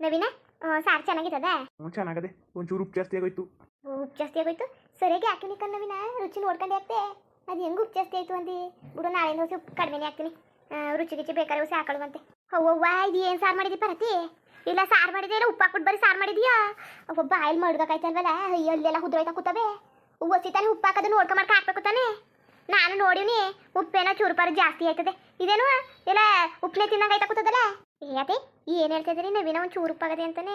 ನವೀನ ಸಾರು ಚೆನ್ನಾಗಿದ್ದದ? ಚೆನ್ನಾಗದೆ. ಒಂಚೂರು ಉಪ್ಪು ಜಾಸ್ತಿ ಆಗೋಯ್ತು. ಉಪ್ಪು ಜಾಸ್ತಿ ಆಗೋಯ್ತು. ಸರಿಯಾಗಿ ಹಾಕಿನಿ ಕಣ್ ನವೀನ, ರುಚಿ ನೋಡ್ಕೊಂಡೆ ಹಾಕ್ತೆ. ಅದು ಹೆಂಗೆ ಉಪ್ಪು ಜಾಸ್ತಿ ಆಯ್ತು ಅಂದು ಬಿಡು, ನಾಳೆಯಿಂದ ಹೊಸ ಉಪ್ಪು ಕಡಿಮೆನೇ ಹಾಕ್ತೀನಿ. ರುಚಿ ಗಿಚ್ಚಿ ಬೇಕಾದ್ರೆ ಹೊಸ ಹಾಕೊಳ್ಳುವಂತೆ. ಅವ್ವ ಇದು ಏನು ಸಾರು ಮಾಡಿದಿ ಪರತಿ? ಇಲ್ಲ ಸಾರು ಮಾಡಿದೆ, ಇಲ್ಲ ಉಪ್ಪು ಹಾಕ್ಬಿಟ್ಟು ಬರೀ ಸಾರು ಮಾಡಿದ್ಯಾ? ಒಬ್ಬ ಆಯಿಲ್ ಮಡ್ಗಾಕಾಯ್ತಲ್ವಲ್ಲ, ಅಲ್ಲೆಲ್ಲ ಹುದ್ರೋಯ್ತಾ ಕೂತವೆ. ಒಸಿ ತಾನೆ ಉಪ್ಪು ಹಾಕೋದು ನೋಡ್ಕೊಂಬರ್ಕ ಹಾಕ್ಬೇಕು ತಾನೆ. ನಾನು ನೋಡಿವ್ನಿ, ಉಪ್ಪೇನೋ ಚೂರುಪಾರು ಜಾಸ್ತಿ ಆಯ್ತದೆ. ಇದೇನು ಇಲ್ಲ ಉಪ್ಪನೇ ತಿನ್ನಂಗೆ ಆಯ್ತಾ ಕೂತದಲ್ಲ. ಯಾಕೆ ಏನು ಹೇಳ್ತಾ ಇದ್ದೀರಿ ನವೀನ? ಒಂದು ಚೂರು ಉಪ್ಪಾಗದೆ ಅಂತಾನೆ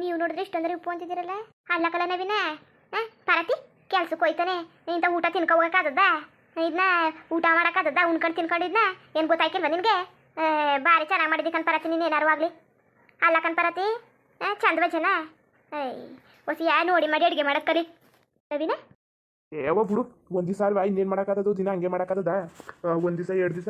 ನೀವು ನೋಡಿದ್ರೆ ಇಷ್ಟೊಂದ್ರೆ ಉಪ್ಪು ಅಂತಿದ್ದೀರಲ್ಲ. ಅಲ್ಲಕಲ್ಲ ನವೀನ, ಪರತಿ ಕೆಲ್ಸಕ್ಕೆ ಹೋಯ್ತಾನೆ, ಇಂಥ ಊಟ ತಿನ್ಕೋಬೇಕಾದದ? ಇದನ್ನ ಊಟ ಮಾಡೋಕ್ಕಾದದ? ಉಣ್ಕೊಂಡು ತಿನ್ಕೊಂಡಿದ್ನ ಏನು ಗೊತ್ತಾಯ್ಕಿಲ್ವ ನಿನಗೆ? ಭಾರಿ ಚೆನ್ನಾಗಿ ಮಾಡಿದ್ದಿ ಕಣ್ ಪರತಿ, ನೀನು ಏನಾರು ಆಗಲಿ. ಅಲ್ಲ ಕಣ್ ಪರತಿ, ಚಂದ ಬಜ್ಜನ ಹೊಸಿ ನೋಡಿ ಮಾಡಿ ಅಡುಗೆ ಮಾಡೋದು ಕರಿ ನವೀನ. ಯಾವ ಬಿಡು, ಒಂದು ದಿವಸ ಅಲ್ವಾ, ಇನ್ನೇನು ಮಾಡೋಕ್ಕಾಗದು? ದಿನ ಹಂಗೆ ಮಾಡೋಕ್ಕಾಗದ? ಒಂದು ದಿವಸ 2 ದಿವಸ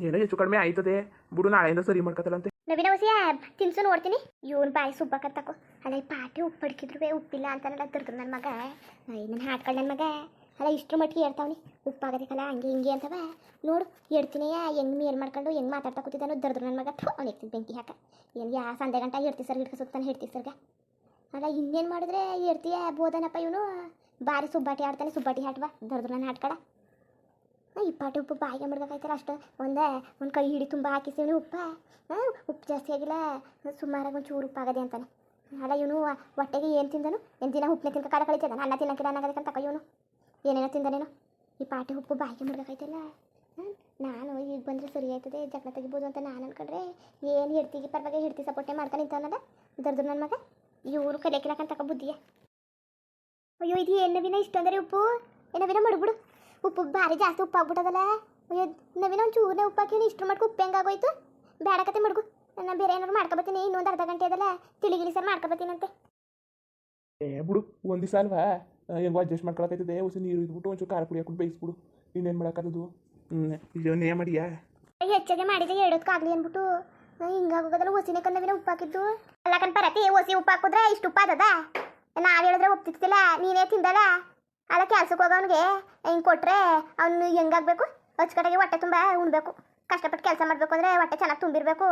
ಏನೋ ಹೆಚ್ಚು ಕಡಿಮೆ ಆಯ್ತದೆ ಬಿಡು, ನಾಳೆಯಿಂದ ಸರಿ ಮಾಡ್ಕೊತಲ್ಲಂತೆ. ನವೀನ ಹೊಸಿಯ ತಿನ್ಸು ನೋಡ್ತೀನಿ. ಇವನ್ ಬಾಯಿ ಸುಬ್ಬಕ್ಕ ತಕೋ. ಅಲ್ಲ ಈ ಪಾಟಿ ಉಪ್ಪು ಅಡ್ಕಿದ್ರು ಉಪ್ಪಿಲ್ಲ ಅಂತಾನೆಲ್ಲ ತರ್ದ್ರು ನನ್ನ ಮಗ. ನನ್ನ ಹಾಟ್ಗಳು ನನ್ನ ಮಗ ಅಲ್ಲ ಇಷ್ಟ್ರ ಮಟ್ಟಿಗೆ ಹೇಳ್ತಾವನಿ ಉಪ್ಪಾಗಬೇಕಲ್ಲ ಹಂಗೆ ಹಿಂಗೆ ಅಂತವ. ನೋಡು ಹೇಳ್ತೀನಿ, ಹೆಂಗೆ ಮೇಲ್ ಮಾಡ್ಕೊಂಡು ಹೆಂಗೆ ಮಾತಾಡ್ತಾ ಕೂತಿದ್ದಾನೋ ದರ್ದ್ರು ನನ್ನ ಮಗ. ಅವ್ನು ಇರ್ತೀನಿ ಬೆಂಕಿ ಹಾಕ. ಏನು ಯಾ ಸಂದೆ ಗಂಟ ಹೇಳ್ತಿ ಸರ್ ಹಿಡ್ಕ ಸುತ್ತಾನೆ ಹೇಳ್ತಿ ಸರ್ಗ. ಅಲ್ಲ ಇನ್ನೇನು ಮಾಡಿದ್ರೆ ಹೇಳ್ತೀಯ ಬೋದನಪ್ಪ ಇವನು. ಭಾರಿ ಸುಬ್ಬಾಟಿ ಆಡ್ತಾನೆ, ಸುಬ್ಬಾಟಿ ಹಾಟ್ವ ದರ್ದ್ರು ನನ್ನ ಹಾಟ್ಕಳ. ಈ ಪಾಟಿ ಉಪ್ಪು ಬಾಯಿಗೆ ಮಾಡ್ಬೇಕಾಯ್ತಲ್ಲ ಅಷ್ಟು ಒಂದು ಕೈ ಹಿಡಿ ತುಂಬ ಹಾಕಿಸಿವ್ನಿ ಉಪ್ಪು. ಉಪ್ಪು ಜಾಸ್ತಿ ಆಗಿಲ್ಲ, ಸುಮಾರಾಗಿ ಒಂದು ಚೂರು ಉಪ್ಪಾಗದೆ ಅಂತಾನೆ. ಅಲ್ಲ ಇವನು ಹೊಟ್ಟೆಗೆ ಏನು ತಿಂದನು? ಏನು ದಿನ ಉಪ್ಪನೇ ತಿನ್ಕ ಕಾಲ ಕಳಿತದ? ಅನ್ನ ತಿನ್ನಕ್ಕಿಡ ಅನ್ನಗದಕ್ಕೆ ತಕೋ ಇವನು ಏನೇನೋ ತಿಂದನೇನೋ. ಈ ಪಾಟಿ ಉಪ್ಪು ಬಾಯಿಗೆ ಮಾಡ್ಬೇಕಾಯ್ತಲ್ಲ. ನಾನು ಈಗ ಬಂದರೆ ಸರಿ ಆಯ್ತದೆ, ಜಗಳ ತೆಗಿಬೋದು ಅಂತ ನಾನು ಅನ್ಕೊಂಡ್ರೆ ಏನು ಹಿಡ್ತಿಗೆ ಪರವಾಗಿ ಹಿಡ್ತಿ ಸಪೋರ್ಟೇ ಮಾಡ್ಕೊಂಡು ನಿಂತವನದ ದರ್ದು ನನ್ನ ಮಗ. ಇವರು ಕಲಿಯಕ್ಕಿಲ್ಲಕಂತ ತಕೋ ಬುದ್ಧಿಯ. ಅಯ್ಯೋ ಇದು ಏನು ನವೀನ ಇಷ್ಟೊಂದರೆ ಉಪ್ಪು? ನವೀನ ಮಡ್ಬಿಡು, ಉಪ್ಪು ಭಾರಿ ಜಾಸ್ತಿ ಉಪ್ಪು ಆಗ್ಬಿಟ್ಟದಲ್ಲ. ಅಯ್ಯೋ ನವೀನ ಒಂದು ಚೂರೇ ಉಪ್ಪು ಹಾಕಿ ಇಷ್ಟು ಮಾಡ್ಕೊ ಉಪ್ಪು ಹೆಂಗಾಗೋಯ್ತು? ಬೇಡಕತ್ತೆ ಮಡ್ಗು, ನಾನು ಬೇರೆ ಏನಾದ್ರು ಮಾಡ್ಕೊಬತ್ತೀನಿ. ಇನ್ನೊಂದು ಅರ್ಧ ಗಂಟೆ ಅದಲ್ಲ ತಿಳಿಗಿಲಿ ಸರ್ ಮಾಡ್ಕೊಬತ್ತೀನಂತೆ. ಬಿಡು, ಒಂದು ದಿವಸ ಅಲ್ವಾ, ಹೆಂಗೋ ಅಡ್ಜಸ್ಟ್ ಮಾಡ್ಕೊಳಕೈತದೆ. ಹೊಸ ನೀರು ಇದ್ಬಿಟ್ಟು ಒಂಚೂರು ಖಾರ ಪುಡಿ ಹಾಕ್ಬಿಟ್ಟು ಬೇಯಿಸ್ಬಿಡು. ಇನ್ನೇನು ಮಾಡೋಕ್ಕದು? ಇದನ್ನೇ ಮಾಡಿಯಾ? ಹೆಚ್ಚಾಗೆ ಮಾಡಿದೆ ಎರಡೋದಕ್ಕಾಗಲಿ ಅಂದ್ಬಿಟ್ಟು ಹಿಂಗಾಗೋದಲ್ಲ. ಹೊಸಿನೇ ಕನ್ನವಿನ ಉಪ್ಪು ಹಾಕಿದ್ದು ಅಲ್ಲ ಕಣ್ ಪರತಿ. ಹೊಸಿ ಉಪ್ಪು ಹಾಕಿದ್ರೆ ಇಷ್ಟು ಉಪ್ಪು ಅದದ? ನಾವು ಹೇಳಿದ್ರೆ ಒಪ್ತಿತ್ತಿಲ್ಲ, ನೀನೇ ತಿಂದಲ್ಲ. ಅಲ್ಲ ಕೆಲ್ಸಕ್ಕೆ ಹೋಗೋನಿಗೆ ಹಿಂಗೆ ಕೊಟ್ಟರೆ ಅವನು ಹೆಂಗಾಗಬೇಕು? ಅಚ್ಚುಕಡೆಗೆ ಹೊಟ್ಟೆ ತುಂಬ ಉಣ್ಬೇಕು. ಕಷ್ಟಪಟ್ಟು ಕೆಲಸ ಮಾಡಬೇಕು ಅಂದರೆ ಹೊಟ್ಟೆ ಚೆನ್ನಾಗಿ ತುಂಬಿರಬೇಕು.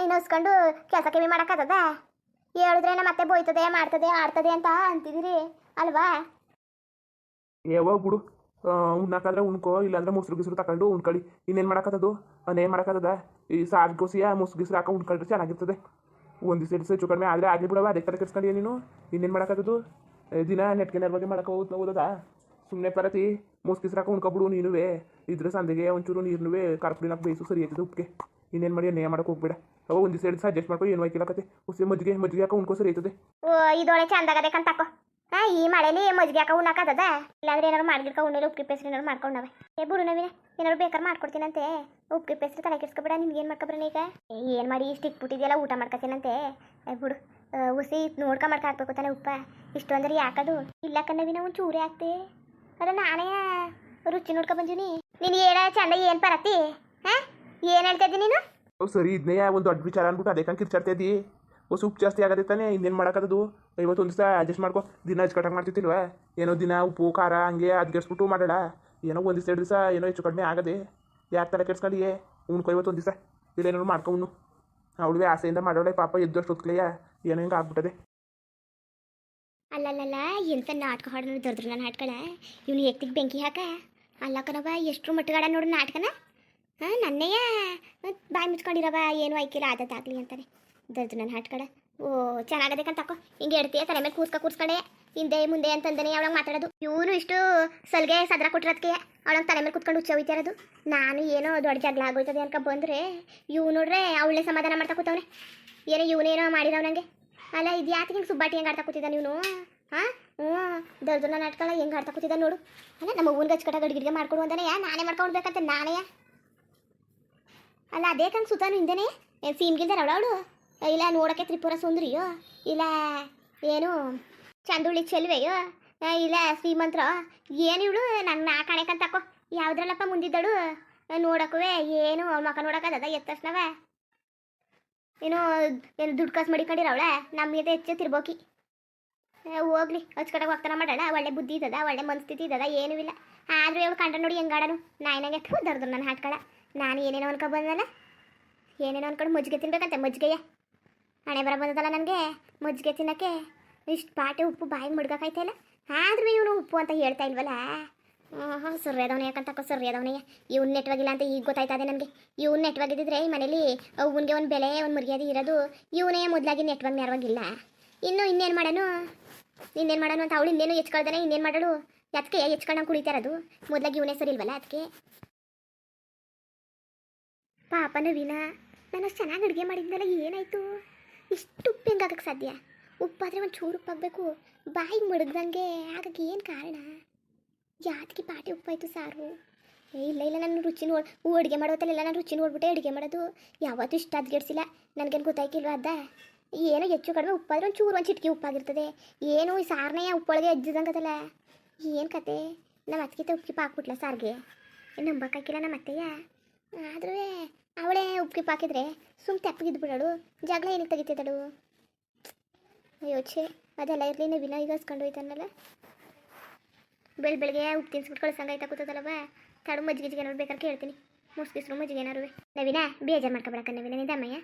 ಇನ್ನು ಹಸ್ಕೊಂಡು ಕೆಲಸ ಕಮ್ಮಿ ಮಾಡೋಕ್ಕಾಗದ? ಹೇಳಿದ್ರೇನ ಮತ್ತೆ ಬೋಯ್ತದೆ ಮಾಡ್ತದೆ ಆಡ್ತದೆ ಅಂತ ಅಂತಿದ್ದೀರಿ ಅಲ್ವಾ? ಯಾವಾಗ ಬಿಡು, ಉಣ್ಣಾಕಾದ್ರೆ ಉಣ್ಕೋ, ಇಲ್ಲಾಂದ್ರೆ ಮೊಸರು ಗಿಸ್ರು ತಗೊಂಡು ಉಣ್ಕೊಳ್ಳಿ. ಇನ್ನೇನು ಮಾಡೋಕ್ಕದು? ಏನು ಮಾಡೋಕ್ಕದ? ಈ ಸಾರು ಕೋಸಿಯ ಮೊಸರು ಗಿಸ್ರು ಹಾಕೋ ಉಣ್ಕೊಂಡ್ರೆ ಚೆನ್ನಾಗಿರ್ತದೆ. ಒಂದು ದಿವಸ ಹೆಚ್ಚು ಕಡಿಮೆ ಆದರೆ ಆಗಲಿ ಬಿಡವ, ಅದೇ ಥರ ಕೆಡ್ಸ್ಕೊಂಡು ನೀನು ಇನ್ನೇನು ಮಾಡೋಕ್ಕದು? ದಿನ ನೆಟ್ಗೆ ಬಗ್ಗೆ ಮಾಡೋಕೆ ಓದೋದಾ? ಸುಮ್ಮನೆ ಪರತಿ ಮೊಸರು ಗಿಸ್ರು ಹಾಕೋ ಉಣ್ಕೊಬಿಡು. ನೀನುವೇ ಇದ್ರೆ ಸಂದೆಗೆ ಒಂಚೂರು ನೀರುನುವೇ ಖಾರ ಪುಡಿನಾಗ ಬೇಯಿಸು, ಸರಿ ಆಯ್ತದೆ ಉಪ್ಪಿಗೆ. ಇನ್ನೇನು ಮಾಡಿ ನೇ ಮಾಡೋಕೆ ಹೋಗ್ಬೇಡ. ಅವ ಒಂದು ದಿವಸ 2 ದಿವಸ ಅಡ್ಜಸ್ಟ್ ಮಾಡ್ಕೊ, ಏನು ಹಾಕಿಲ್ಲಕತ್ತೆ. ಹುಸಿ ಮಜ್ಜಿಗೆ ಹಾಕೋ ಉಣ್ಕೋ, ಸರಿ ಆಯ್ತದೆ. ಓ ಇದೊಳೆ ಚಂದಾಗದೆ ಕಂತಕೋ. ಈ ಮಳೆಯಲ್ಲಿ ಮಜ್ಜಿಗೆ ಹಾಕೋ ಉಣ್ಣಾಕದ? ಇಲ್ಲಾಂದ್ರೆ ಏನಾರು ಮಾಡ್ಗಿಡ್ಕ ಉಣ್ಣೆಲ್ಲ ಉಪ್ಪು ಪೇಸ್ರು ಏನಾರು ಮಾಡ್ಕೊಂಡವೆ. ಬಿಡು ನವೀನ, ಏನಾರು ಬೇಕಾದ್ರೆ ಮಾಡ್ಕೊಡ್ತೀನಂತೆ. ಉಪ್ಪು ಪೇಸ್ರು ತಲೆ ಕೆಡ್ಸ್ಕೊಬೇಡ. ನಿಮ್ಗೆ ಏನು ಮಾಡ್ಕೊಬ್ರಣ ಈಗ? ಏನು ಮಾಡಿ ಇಷ್ಟು ಇಕ್ಬಿಟ್ಟಿದೆಯಲ್ಲ, ಊಟ ಮಾಡ್ಕೊತೀನಂತೆ. ಬಿಡು, ಹುಸಿ ನೋಡ್ಕೊಂಬರ್ಕ ಹಾಕ್ಬೇಕು ತಾನೆ ಉಪ್ಪ. ಇಷ್ಟು ಅಂದ್ರೆ ಯಾಕದು? ಇಲ್ಲ ಕಣ್ಣವಿನ ಒಂದು ಚೂರೇ ಹಾಕ್ತೆ. ಅಲ್ಲ ನಾನೇ ರುಚಿ ನೋಡ್ಕೊ ಬಂದೀನಿ. ನೀನು ಹೇಳ ಚಂದ ಏನು ಪರತಿ? ಏನು ಹೇಳ್ತಾ ಇದ್ದೀನಿ ನೀನು? ಸರಿ ಇದನ್ನೇ ಒಂದು ದೊಡ್ಡ ವಿಚಾರ ಅಂದ್ಬಿಟ್ಟು ಅದೇ ಕಿರ್ಚಾಡ್ತಾ ಇದ್ದಿ. ಹೊಸ ಉಪ್ಪು ಜಾಸ್ತಿ ಆಗತ್ತೆ ತಾನೆ, ಇನ್ನೇನು ಮಾಡೋಕ್ಕದು? ಇವತ್ತೊಂದು ದಿವಸ ಅಡ್ಜಸ್ಟ್ ಮಾಡ್ಕೊ. ದಿನ ಹಚ್ಕಟ್ಟಾಗಿ ಮಾಡ್ತಿತ್ತಿಲ್ವ? ಏನೋ ದಿನ ಉಪ್ಪು ಖಾರ ಹಂಗೆ ಅದ್ಗೆಸ್ಬಿಟ್ಟು ಮಾಡೋಣ. ಏನೋ ಒಂದು ದಿವಸ 2 ದಿವಸ ಏನೋ ಹೆಚ್ಚು ಕಡಿಮೆ ಆಗದೆ. ಯಾಕೆ ತಲೆ ಕೆಡ್ಸ್ಕೊಂಡಿಯೇ? ಉಣ್ಕೊ ಇವತ್ತೊಂದು ದಿವಸ. ಇಲ್ಲೇನಾದ್ರು ಮಾಡ್ಕೊ ಉಣ್ಣು. ಅವಳಿಗೆ ಆಸೆಯಿಂದ ಮಾಡೋಳೆ ಪಾಪ, ಎದ್ದಷ್ಟು ಹೊತ್ಕ್ಲೆಯ ಏನೋ ಹಿಂಗೆ ಆಗ್ಬಿಟ್ಟದೆ. ಅಲ್ಲಲ್ಲ ಎಂತ ನಾಟಕ ಹಾಡು ದರ್ದ್ರು ನನ್ನ ಹಾಟ್ಕಳ. ಇವನು ಎತ್ತಿಗೆ ಬೆಂಕಿ ಹಾಕ. ಅಲ್ಲ ಕಣವ ಎಷ್ಟರು ಮಟ್ಟಗಾಡ ನೋಡು ನಾಟಕನ. ನನ್ನೆಯ ಬಾಯಿ ಮುಚ್ಕೊಂಡಿರವ, ಏನು ಐಕಿಲ್ಲ ಆದತ್ತಾಗಲಿ ಅಂತಾನೆ ದರ್ದ್ರು ನನ್ನ ಹಾಟ್ಕಳ. ಓ ಚೆನ್ನಾಗದೆ ಕಂತಕೋ. ಹಿಂಗೆ ಎಡ್ತೀಯ ತಲೆ ಮೇಲೆ ಕೂರ್ಸ್ಕೊಂಡೆ ಹಿಂದೆ ಮುಂದೆ ಅಂತಂದೇನೆ ಅವಳಂಗೆ ಮಾತಾಡೋದು. ಇವನು ಇಷ್ಟು ಸಲ್ಗೆ ಸದ್ರ ಕೊಟ್ಟಿರೋದಕ್ಕೆ ಅವಳಂಗೆ ತಲೆ ಮೇಲೆ ಕೂತ್ಕೊಂಡು ಹುಚ್ಚ ಹೋಯ್ತಿರೋದು. ನಾನು ಏನೋ ದೊಡ್ಡ ಜಗಳ ಆಗೋಯ್ತದೆ ಅನ್ಕ ಬಂದರೆ ಇವ್ ನೋಡ್ರೆ ಅವಳೇ ಸಮಾಧಾನ ಮಾಡ್ತಾ ಕೂತವನೆ. ಏನೋ ಇವನೇನೋ ಮಾಡಿದವ್ ನನಗೆ. ಅಲ್ಲ ಇದು ಯಾಕೆ ಹಿಂಗೆ ಸುಬ್ಬಾಟಿ ಹೆಂಗೆ ಆಡ್ತಾ ಕೂತಿದ್ದ ನೀನು? ದರ್ದನ ನಾಟಕ ಹೆಂಗೆ ಆಡ್ತಾ ಕೂತಿದ್ದ ನೋಡು. ಅಲ್ಲ ನಮ್ಮ ಅವ್ವನ್ಗೆ ಹಚ್ಕಟ್ಟಾಗ ಅಡುಗೆ ಮಾಡ್ಕೊಡು ಅಂತಾನೆ ನಾನೇ ಮಾಡ್ಕೊಂಡ್ಬೇಕಂತ ನಾನೇ. ಅಲ್ಲ ಅದೇ ಕಂಗೆ ಸುತ್ತಾನು ಹಿಂದೇನೆ ಏನು ಸೀಮ್ಗಿಲ್ದಾರ ಅವಳು? ಇಲ್ಲ ನೋಡೋಕ್ಕೆ ತ್ರಿಪುರ ಸುಂದರಿಯೋ, ಇಲ್ಲ ಏನು ಚಂದುಳ್ಳಿ ಚೆಲ್ವೆಯೋ, ಇಲ್ಲ ಶ್ರೀಮಂತರ ಏನು ಇವಳು? ನನ್ನ ನಾ ಕಾಣೆಕಂತಕೋ. ಯಾವುದ್ರಲ್ಲಪ್ಪ ಮುಂದಿದ್ದಳು ನೋಡಕ್ಕೂ? ಏನು ಅವಳ ಮಕ್ಕ ನೋಡೋಕ್ಕದ ಎತ್ತ ತಕ್ಷಣವ ಏನು ದುಡ್ಡು ಕಾಸು ಮಡಿಕೊಂಡಿರವಳ ನಮ್ಮ ಜೊತೆ ಹೆಚ್ಚು ತಿರ್ಬೋಕಿ. ಹೋಗ್ಲಿ ಹಚ್ಕಟಾಗ ಹೋಗ್ತಾನ ಮಾಡಲ್ಲ. ಒಳ್ಳೆ ಬುದ್ಧಿ ಇದ್ದದ, ಒಳ್ಳೆ ಮನಸ್ಥಿತಿ ಇದ್ದದ, ಏನೂ ಇಲ್ಲ. ಆದರೂ ಇವಳು ಕಂಡ ನೋಡಿ ಹೆಂಗಾಡನು ನಾಯಿನಂಗೆ ದರ್ದ್ರು ನನ್ನ ಹಾಟ್ಕಳ. ನಾನು ಏನೇನೋ ಅನ್ಕೊ ಬಂದಲ್ಲ, ಏನೇನೋ ಅನ್ಕೊಂಡು ಮಜ್ಜಿಗೆ ತಿನ್ಬೇಕಂತೆ. ಮಜ್ಜಿಗೆಯ ಹಣೆ ಬರ ಬಂದದಲ್ಲ ನನಗೆ ಮಜ್ಜಿಗೆ ತಿನ್ನಕ್ಕೆ ಇಷ್ಟು ಪಾಟೆ ಉಪ್ಪು ಬಾಯಿಗೆ ಮುಡ್ಗಾಕಾಯ್ತಾ ಇಲ್ಲ ಆದ್ರೂ ಇವನು ಉಪ್ಪು ಅಂತ ಹೇಳ್ತಾ ಇಲ್ವಲ್ಲ. ಹಾಂ ಸರಿ ಅದವನೇ ಯಾಕಂತಕ್ಕ ಸರಿ ಅದವನೇ ಇವ್ನು ನೆಟ್ವಾಗಿಲ್ಲ ಅಂತ ಈಗ ಗೊತ್ತಾಯ್ತದೆ ನನಗೆ. ಇವ್ನು ನೆಟ್ವಾಗಿದ್ದಿದ್ರೆ ಈ ಮನೇಲಿ ಅವ್ನಿಗೆ ಒಂದು ಬೆಲೆ ಒಂದು ಮರ್ಯಾದೆ ಇರೋದು. ಇವನೇ ಮೊದಲಾಗಿ ನೆಟ್ವಾಗಿ ನೆರವಾಗಿಲ್ಲ. ಇನ್ನೇನು ಮಾಡೋನು ಅಂತ ಅವಳು ಇನ್ನೇನು ಹೆಚ್ಕೊಳ್ದಾನೆ ಇನ್ನೇನು ಮಾಡೋಳು. ಅದಕ್ಕೆ ಹೆಚ್ಕೊಂಡಂಗೆ ಕುಡಿತಾರದು. ಮೊದಲಾಗಿ ಇವನೇ ಸರಿ ಇಲ್ವಲ್ಲ ಅದಕ್ಕೆ. ಪಾಪ ನವೀನ ನಾನು ಅಷ್ಟು ಚೆನ್ನಾಗಿ ಅಡುಗೆ ಮಾಡಿದ್ನಲ್ಲ ಏನಾಯಿತು? ಇಷ್ಟು ಉಪ್ಪು ಹೆಂಗಾಗಕ್ಕೆ ಸಾಧ್ಯ? ಉಪ್ಪಾದರೆ ಒಂದು ಚೂರು ಉಪ್ಪಾಗಬೇಕು, ಬಾಯಿಗೆ ಮಡಗ್ದಂಗೆ ಹಾಗಾಗಿ ಏನು ಕಾರಣ? ಯಾತಕ್ಕೆ ಪಾಟಿ ಉಪ್ಪಾಯಿತು ಸಾರು? ಇಲ್ಲ ನಾನು ರುಚಿ ಅಡುಗೆ ಮಾಡೋತಲ್ಲ ನಾನು ರುಚಿ ನೋಡ್ಬಿಟ್ಟೆ ಅಡುಗೆ ಮಾಡೋದು. ಯಾವತ್ತೂ ಇಷ್ಟ ಅದ್ಗೆಡ್ಸಿಲ್ಲ. ನನಗೇನು ಗೊತ್ತಾಯ್ಕಿಲ್ವ ಅದ ಏನೋ ಹೆಚ್ಚು ಕಡಿಮೆ ಉಪ್ಪಾದರೆ ಒಂದು ಚೂರು ಒಂದು ಚಿಟಕಿ ಉಪ್ಪಾಗಿರ್ತದೆ. ಏನು ಈ ಸಾರನೇ ಉಪ್ಪೊಳಗೆ ಅಜ್ಜಿದಂಗದಲ್ಲ. ಏನು ಕತೆ? ನಮ್ಮ ಅತ್ತಿಗೆ ಉಪ್ಪಿಪ್ಪ ಹಾಕ್ಬಿಟ್ಲ ಸಾರಿಗೆ. ನಂಬಕ್ಕಾಕಿಲ್ಲ ನಮ್ಮ ಅತ್ತೆಯ. ಆದ್ರೂ ಅವಳೇ ಉಪ್ಪಿಪ್ಪ ಹಾಕಿದ್ರೆ ತೆಪ್ಪಗಿದ್ದು ಬಿಡೋಳು. ಜಗಳ ಏನಕ್ಕೆ ತೆಗಿತಿದ್ದಳು? ಯೋಚೆ ಅದೆಲ್ಲ ಇರಲಿ. ನವೀನ ಈಗ ಹಸ್ಕೊಂಡು ಹೋಯ್ತಾನಲ್ಲ. ಬೆಳಗ್ಗೆ ಉಪ್ಪು ತಿನ್ಸ್ಬಿಟ್ಟು ಕಳ್ಸಂಗಾಯ್ತಾ ಕೂತದಲ್ಲವ. ತಡು ಮಜ್ಜಿಗೆ ನೋಡ್ಬೇಕಾದ್ರೆ ಕೇಳ್ತೀನಿ. ಮುಸ್ಕಿಸ್ರು ಮಜ್ಜಿಗೆ ಏನಾರು. ನವೀನ ಬೇಜಾರು ಮಾಡ್ಕೊಬಿಡಕ್ಕ ನವೀನ ನಿಂದಮ್ಮಯ್ಯ.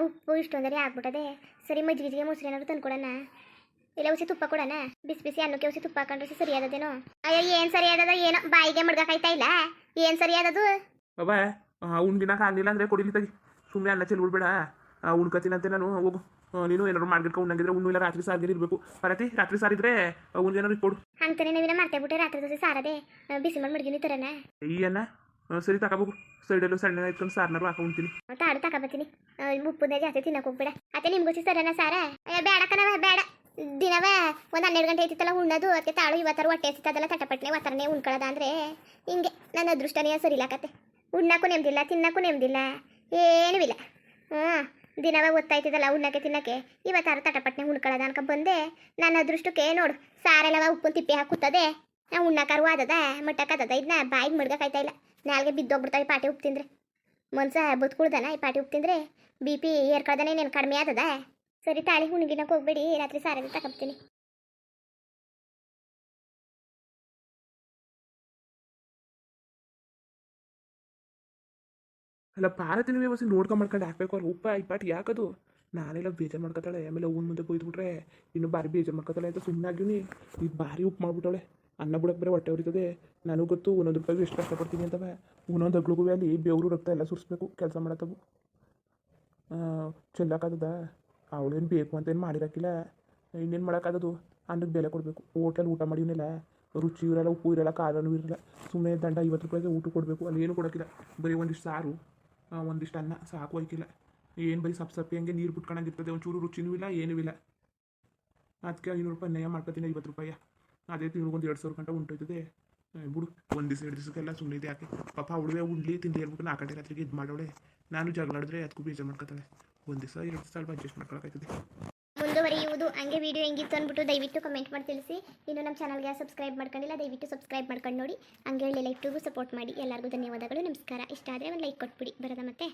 ಉಪ್ಪು ಇಷ್ಟೊಂದರೆ ಆಗ್ಬಿಟ್ಟದೆ. ಸರಿ ಮಜ್ಜಿಗೆ ಮೊಸರು ಏನಾದ್ರು ತಂದು ಕೊಡೋಣ, ಇಲ್ಲ ಉಸಿ ತುಪ್ಪ ಕೊಡೋಣ. ಬಿಸಿ ಅನ್ನಕ್ಕೆ ಉಸಿ ತುಪ್ಪ ಹಾಕೊಂಡ್ರೆ ಸರಿ ಆದದೇನೋ? ಅಯ್ಯೋ ಏನು ಸರಿ ಆದದ ಏನೋ ಬಾಯಿಗೆ ಮಡ್ಗಾಕಾಯ್ತಾ ಇಲ್ಲ. ಏನು ಸರಿ ಆದದು? ಬಾಬಾ ಉಣ್ಗಿನಾಕ ಆಗಲಿಲ್ಲ ಅಂದರೆ ಕೊಡಿಲಿ ತೆಗಿ. ಸುಮ್ಮನೆ ಅನ್ನ ಚೆಲ್ಬಿಡ್ಬೇಡ. ಉಣ್ಕತೀನಂತೆ ನಾನು. ಹೋಗು ನೀನು ಏನಾದ್ರು ಮಾಡ್ಗಿರ್ಕ ಉಣ್ಣಂಗಿದ್ರೆ ಉಣ್ಣು, ಇಲ್ಲ ರಾತ್ರಿ ಸಾರಿಗೆ ಇರಬೇಕು. ಪರತಿ ರಾತ್ರಿ ಸಾರಿದ್ರೆ ಉಣ್ಗೇನಾದ್ರು ಕೊಡು. ಅಂತಾನೆ ನವೀನ ಮರ್ತೇಬಿಟ್ಟೆ ರಾತ್ರಿ ದೋಸೆ ಸಾರದೆ ಬಿಸಿ ಮಾಡಿ ಮಡ್ಗಿನಿ ತರನ ಈ ಅನ್ನ ಸರಿ ತಗೋಬೇಕು. ಸೈಡಲ್ಲೂ ಸಣ್ಣ ಇಟ್ಕೊಂಡು ಸಾರನಾರು ಹಾಕ ಉಣ್ತೀನಿ. ತಾಡು ತಗೋಬತ್ತೀನಿ. ಉಪ್ಪುದೇ ಜಾಸ್ತಿ ತಿನ್ನಕ್ಕೆ ಹೋಗ್ಬೇಡ. ಅತ್ತೆ ನಿಮ್ಗೋಸಿ ಸರನ ಸಾರ? ಬೇಡಕ್ಕನವ ಬೇಡ. ದಿನವ ಒಂದು 12 ಗಂಟೆ ಐತಿತ್ತಲ್ಲ ಉಣ್ಣೋದು. ಅದಕ್ಕೆ ತಾಳು ಇವತ್ತಾರು ಹೊಟ್ಟೆ ಹಸಿತದಲ್ಲ ತಟಪಟ್ಟನೆ ಒತ್ತರನೇ ಉಣ್ಕೊಳ್ಳೋದ ಅಂದರೆ ಹಿಂಗೆ ನನ್ನ ಅದೃಷ್ಟನೇ ಸರಿಲಾಕತ್ತೆ. ಉಣ್ಣಕ್ಕೂ ನೆಮ್ಮದಿಲ್ಲ, ತಿನ್ನಕ್ಕೂ ನೆಮ್ಮದಿಲ್ಲ, ಏನೂ ಇಲ್ಲ. ದಿನವ ಒತ್ತಾಯ್ತಿದ್ದಲ್ಲ ಉಣ್ಣಕ್ಕೆ ತಿನ್ನಕ್ಕೆ. ಇವತ್ತಾರು ತಟಪಟ್ಟನೆ ಉಣ್ಕೊಳ್ಳೋದ ಅನ್ಕ ಬಂದೆ. ನನ್ನ ಅದೃಷ್ಟಕ್ಕೆ ನೋಡು ಸಾರೆಲ್ಲವ ಉಪ್ಪು ತಿಪ್ಪಿ ಹಾಕುತ್ತದೆ. ಉಣ್ಣಕ್ಕಾರು ಆದದ ಮಟ್ಟಕ್ಕದ. ಇದನ್ನ ಬಾಯಿಗೆ ಮಡ್ಗಕ್ಕಾಯ್ತಾ ಇಲ್ಲ. ನಾಲ್ಗೆ ಬಿದ್ದೋಗ್ಬಿಡ್ತಾವೆ ಪಾಟಿ ಉಪ್ಪು ತಿಂದರೆ. ಮನ್ಸ ಬದುಕುಳ್ದಾನ ಈ ಪಾಟಿ ಉಪ್ಪು ತಿಂದರೆ. BP ಏರ್ಕೊಳ್ದಾನೆ ಇನ್ನೇನು ಕಡಿಮೆ ಆದದ? ಸರಿ ತಾಳಿ ಹುಣ್ಗಿನಕ್ಕೆ ಹೋಗ್ಬೇಡಿ, ರಾತ್ರಿ ಸಾರಲ್ಲಿ ತಗೊಳ್ತೀನಿ. ಅಲ್ಲ ಪಾರತಿನ ವ್ಯವಸ್ಥೆ ನೋಡ್ಕೊಂಡು ಹಾಕ್ಬೇಕು. ಅವ್ರು ಉಪ್ಪ ಈ ಪಾಟಿ ಯಾಕದು? ನಾನೆಲ್ಲ ಬೇಜಾರು ಮಾಡ್ಕೊತಾಳೆ. ಆಮೇಲೆ ಅವ್ನ ಮುಂದೆ ಕೊಯ್ದುಬಿಟ್ರೆ ಇನ್ನು ಭಾರಿ ಬೇಜಾರು ಮಾಡ್ಕೊತಾಳೆ ಅಂತ ಸುಮ್ಮನೆ ಆಗಿವ್ನಿ. ಈಗ ಭಾರಿ ಉಪ್ಪು ಮಾಡ್ಬಿಟ್ಟವಳೆ. ಅನ್ನ ಬಿಡಕ್ಕೆ ಬರೀ ಹೊಟ್ಟೆ ಹೊರಿತದೆ. ನನಗೆ ಗೊತ್ತು ಒಂದೊಂದು ರೂಪಾಯಿಗೂ ಎಷ್ಟು ಕಷ್ಟಪಡ್ತೀನಿ ಅಂತವ. ಒಂದೊಂದು ಅಗ್ಳಿಗೂ ಅಲ್ಲಿ ಬೆವರು ರಕ್ತ ಎಲ್ಲ ಸುರಿಸ್ಬೇಕು ಕೆಲಸ ಮಾಡತ್ತವು. ಚೆಲ್ಲಕ್ಕಾಗದ? ಅವಳೇನು ಬೇಕು ಅಂತೇನು ಮಾಡಿರೋಕ್ಕಿಲ್ಲ. ಇನ್ನೇನು ಮಾಡೋಕ್ಕಾಗೋದು? ಅನ್ನಕ್ಕೆ ಬೆಲೆ ಕೊಡಬೇಕು. ಹೋಟೆಲ್ ಊಟ ಮಾಡಿವನಿಲ್ಲ, ರುಚಿ ಇರಲ್ಲ, ಉಪ್ಪು ಇರಲ್ಲ, ಖಾರನೂ ಇರಲ್ಲ. ಸುಮ್ಮನೆ ದಂಡ 50 ರೂಪಾಯಿಗೆ ಊಟ ಕೊಡಬೇಕು. ಅಲ್ಲಿ ಏನು ಕೊಡೋಕ್ಕಿಲ್ಲ. ಬರೀ ಒಂದಿಷ್ಟು ಸಾರು, ಒಂದಿಷ್ಟು ಅನ್ನ ಸಾಕು ಹೋಯ್ಕಿಲ್ಲ. ಏನು ಬರೀ ಸಪ್ಪಿ ಹಂಗೆ ನೀರು ಬಿಟ್ಕೊಂಡಂಗಿರ್ತದೆ. ಒಂಚೂರು ರುಚಿನೂ ಇಲ್ಲ, ಏನೂ ಇಲ್ಲ. ಅದಕ್ಕೆ 500 ರೂಪಾಯಿ ನಯ ಮಾಡ್ಕೊತೀನಿ. 50 ರೂಪಾಯಿ ಅದೇ ತಿಂಗ್ಳಿಗೊಂದು 2,000 ಗಂಟೆ ಉಂಟೋಯ್ತದೆ. ಬಿಡು, ಒಂದು ದಿವಸ 2 ದಿವಸಕ್ಕೆಲ್ಲ ಸುಮ್ಮನೆ ಇದೆ ಯಾಕೆ? ಪಾಪ ಅವಳೇ ಉಂಡ್ಲಿ ತಿಂದು ಹೇಳ್ಬಿಟ್ಟು 4 ಗಂಟೆ ರಾತ್ರಿಗೆ ಇದು ಮಾಡೋಳೆ. ನಾನು ಜಗಳಾಡಿದ್ರೆ ಅದಕ್ಕೂ ಬೇಜಾರು ಮಾಡ್ಕೊತಾಳೆ. ಒಂದು ದಿವಸ 2 ದಿವಸ ಅಲ್ಪ ಅಡ್ಜಸ್ಟ್ ಮಾಡ್ಕೊಳಕ್ಕಾಯ್ತದೆ. ಮುಂದುವರಿಯುವುದು. ಹಂಗೆ ವಿಡಿಯೋ ಹೆಂಗಿತ್ತು ಅಂದ್ಬಿಟ್ಟು ದಯವಿಟ್ಟು ಕಮೆಂಟ್ ಮಾಡಿ ತಿಳಿಸಿ. ಇನ್ನು ನಮ್ಮ ಚಾನಲ್ಗೆ ಸಬ್ಸ್ಕ್ರೈಬ್ ಮಾಡ್ಕೊಂಡಿಲ್ಲ ದಯವಿಟ್ಟು ಸಬ್ಸ್ಕ್ರೈಬ್ ಮಾಡ್ಕೊಂಡು ನೋಡಿ. ಹಂಗೆ ಲೈಕ್ಗೂ ಸಪೋರ್ಟ್ ಮಾಡಿ. ಎಲ್ಲರಿಗೂ ಧನ್ಯವಾದಗಳು, ನಮಸ್ಕಾರ. ಇಷ್ಟ ಆದರೆ ಒಂದು ಲೈಕ್ ಕೊಟ್ಬಿಡಿ. ಬರೋದ ಮತ್ತೆ.